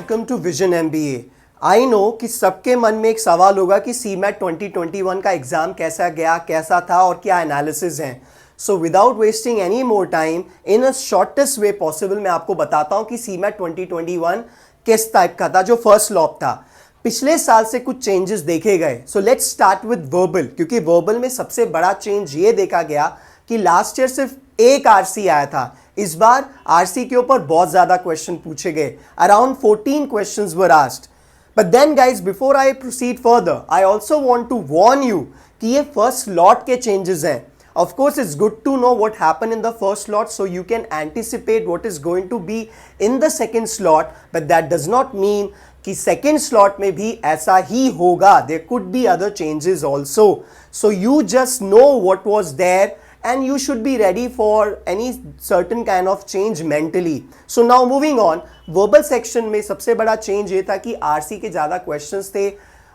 Welcome to vision MBA. I know कि सबके मन में एक सवाल होगा कि सीमैट 2021 का एग्जाम कैसा गया, कैसा था और क्या एनालिसिस हैं। So without wasting any more time, in a shortest way possible मैं आपको बताता हूं कि सीमैट 2021 किस टाइप का था। जो फर्स्ट लॉप था, पिछले साल से कुछ चेंजेस देखे गए। So let's start with verbal, क्योंकि वर्बल में सबसे बड़ा चेंज ये देखा गया कि लास्ट ईयर सिर्फ एक आरसी आया था, इस बार आरसी के ऊपर बहुत ज्यादा क्वेश्चन पूछे गए। Around 14 questions were asked. But then guys, before I proceed further, I also want to warn you कि ये फर्स्ट लॉट के चेंजेस हैं। Of course, it's good to know what happened in the first slot so you can anticipate what is going to be in the second slot, but that does not mean कि second slot में भी ऐसा ही होगा. There could be other changes also. So you just know what was there and you should be ready for any certain kind of change mentally. So now moving on, verbal section में सबसे बड़ा change ये था कि RC के ज़्यादा questions थे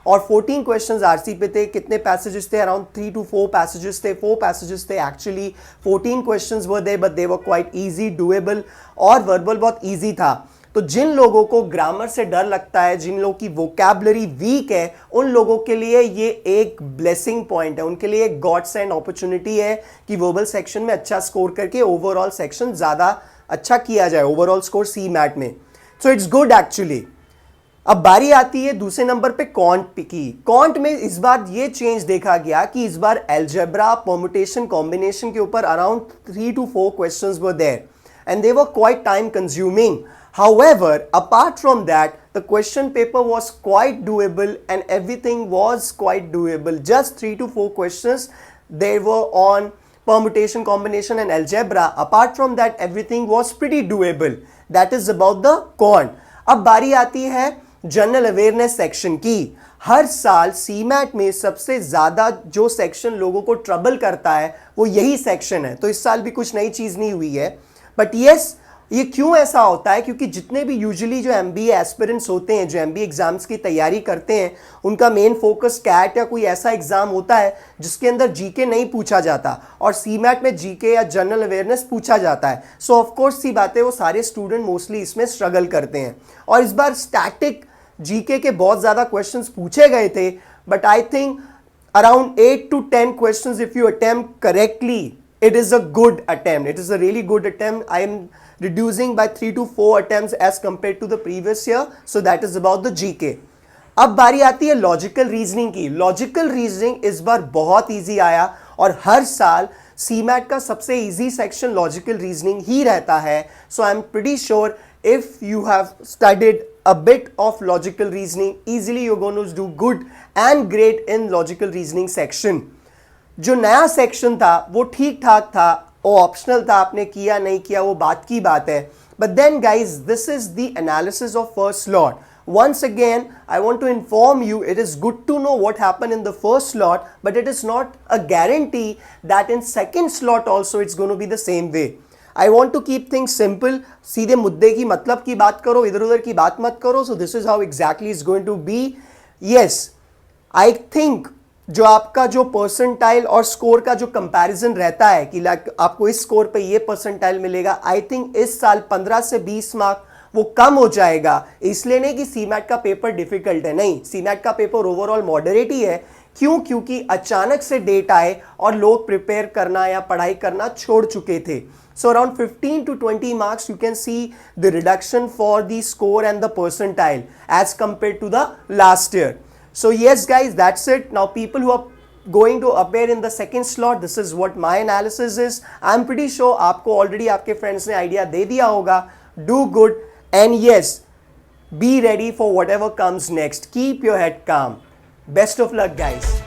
और 14 क्वेश्चंस आरसी पे थे। कितने पैसेजेस थे? अराउंड 3 to 4 पैसेजेस थे। 4 पैसेजेस थे actually. 14 questions were there but they were quite easy, doable और वर्बल बहुत इजी था। तो जिन लोगों को ग्रामर से डर लगता है, जिन लोगों की वोकैबुलरी वीक है, उन लोगों के लिए ये एक ब्लेसिंग पॉइंट है, उनके लिए एक गॉड सेंड अपॉर्चुनिटी है कि वर्बल सेक्शन में अच्छा स्कोर करके ओवरऑल सेक्शन ज़्यादा अच्छा किया जाए, ओवरऑल स्कोर सी मैट में। So it's good actually. अब बारी आती है दूसरे नंबर पे कॉन्ट की। कॉन्ट में इस बार ये चेंज देखा गया कि इस बार एल्जेब्रा, परम्यूटेशन, कॉम्बिनेशन के ऊपर around 3 to 4 questions were there and they were quite time consuming. However, apart from that, the question paper was quite doable and everything was quite doable. Just 3 to 4 questions they were on permutation, combination and algebra. Apart from that, everything was pretty doable. That is about the quant. अब बारी आती है general awareness section की। हर साल CMAT में सबसे ज्यादा जो सेक्शन लोगों को ट्रबल करता है वो यही सेक्शन है। तो इस साल भी कुछ नई चीज नहीं हुई है। बट यस, ये क्यों ऐसा होता है? क्योंकि जितने भी यूजुअली जो एमबीए एस्पिरेंट्स होते हैं, जो एमबीए एग्जाम्स की तैयारी करते हैं, उनका मेन फोकस कैट या कोई ऐसा एग्जाम होता है जिसके अंदर जीके नहीं पूछा जाता और सीमैट में जीके या जनरल अवेयरनेस पूछा जाता है। सो ऑफ कोर्स सी बात है, वो सारे स्टूडेंट मोस्टली इसमें स्ट्रगल करते हैं। और इस बार स्टैटिक जीके के बहुत ज्यादा क्वेश्चंस पूछे गए थे, but I think around 8 to 10 questions if you attempt correctly, it is a good attempt. It is a really good attempt. I am reducing by 3 to 4 attempts as compared to the previous year. So that is about the GK. अब बारी आती है logical reasoning की। Logical reasoning इस बार बहुत easy आया और हर साल सीमैट का सबसे इजी सेक्शन लॉजिकल रीजनिंग ही रहता है। So I am pretty sure if you have studied a bit of logical reasoning, easily you're going to do good and great in logical reasoning section. जो नया section था वो ठीक ठाक था, वो ऑप्शनल था, आपने किया नहीं किया वो बात की बात है। But then guys, this is the analysis of first slot. Once again, I want to inform you, it is good to know what happened in the first slot, but it is not a guarantee that in second slot also it's going to be the same way. I want to keep things simple. सीधे मुद्दे की मतलब की बात करो, इधर उधर की बात मत करो. So this is how exactly it's going to be. Yes, I think जो आपका जो परसेंटाइल और स्कोर का जो कंपैरिजन रहता है कि आपको इस स्कोर पे ये परसेंटाइल मिलेगा, आई थिंक इस साल 15 से 20 मार्क वो कम हो जाएगा। इसलिए नहीं कि सीमैट का पेपर डिफिकल्ट है, नहीं, सीमैट का पेपर ओवरऑल मॉडरेट ही है। क्यों? क्योंकि अचानक से डेट आए और लोग प्रिपेयर करना या पढ़ाई करना छोड़ चुके थे। So around 15 to 20 marks you can see the reduction for the score and the percentile as compare to the last year. So yes guys, that's it. Now people who are going to appear in the second slot, this is what my analysis is. I'm pretty sure आपको already आपके friends ने idea दे दिया होगा. Do good and yes, be ready for whatever comes next. Keep your head calm. Best of luck guys.